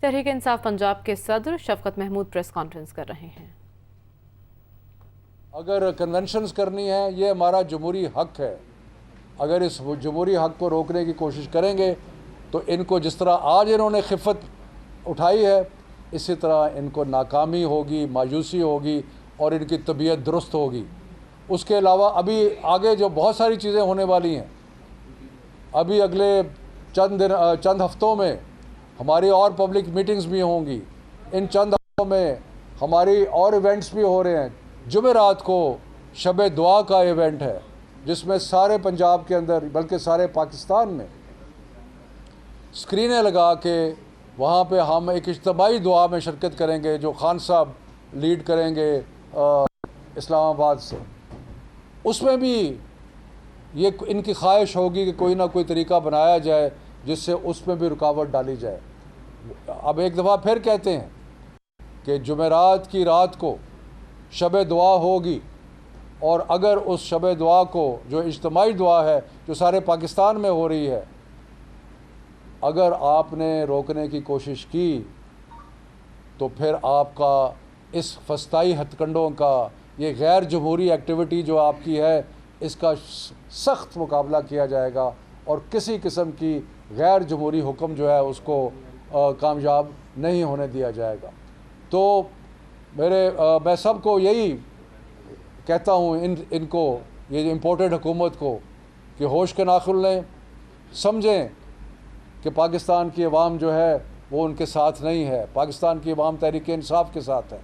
तहरीक इंसाफ पंजाब के सदर शफकत Mahmood press conference कर रहे हैं। अगर कन्वेंशंस करनी है, ये हमारा जमहूरी हक है। अगर इस जमहूरी हक को रोकने की कोशिश करेंगे तो इनको जिस तरह आज इन्होंने खिफ़त उठाई है, इसी तरह इनको नाकामी होगी, मायूसी होगी और इनकी तबीयत दुरुस्त होगी। उसके अलावा अभी आगे जो बहुत सारी चीज़ें होने वाली हैं, अभी अगले चंद हफ्तों में हमारी और पब्लिक मीटिंग्स भी होंगी। इन चंद हफ्तों में हमारी और इवेंट्स भी हो रहे हैं। जुमेरात को शब दुआ का इवेंट है, जिसमें सारे पंजाब के अंदर बल्कि सारे पाकिस्तान में स्क्रीनें लगा के वहाँ पे हम एक इज्तिमाई दुआ में शिरकत करेंगे, जो खान साहब लीड करेंगे इस्लामाबाद से। उसमें भी ये इनकी ख्वाहिश होगी कि कोई ना कोई तरीका बनाया जाए जिससे उसमें भी रुकावट डाली जाए। अब एक दफ़ा फिर कहते हैं कि जुमेरात की रात को शब दुआ होगी, और अगर उस शब दुआ को, जो इज्तिमाई दुआ है जो सारे पाकिस्तान में हो रही है, अगर आपने रोकने की कोशिश की तो फिर आपका इस फस्ताई हथकंडों का, ये गैर जमहूरी एक्टिविटी जो आपकी है, इसका सख्त मुकाबला किया जाएगा और किसी किस्म की गैर जमहूरी हुक्म जो है उसको कामयाब नहीं होने दिया जाएगा। तो मैं सबको यही कहता हूँ, इनको, ये इम्पोर्टेड हुकूमत को, कि होश के नाखुन लें, समझें कि पाकिस्तान की अवाम जो है वो उनके साथ नहीं है। पाकिस्तान की अवाम तहरीक इंसाफ के साथ है।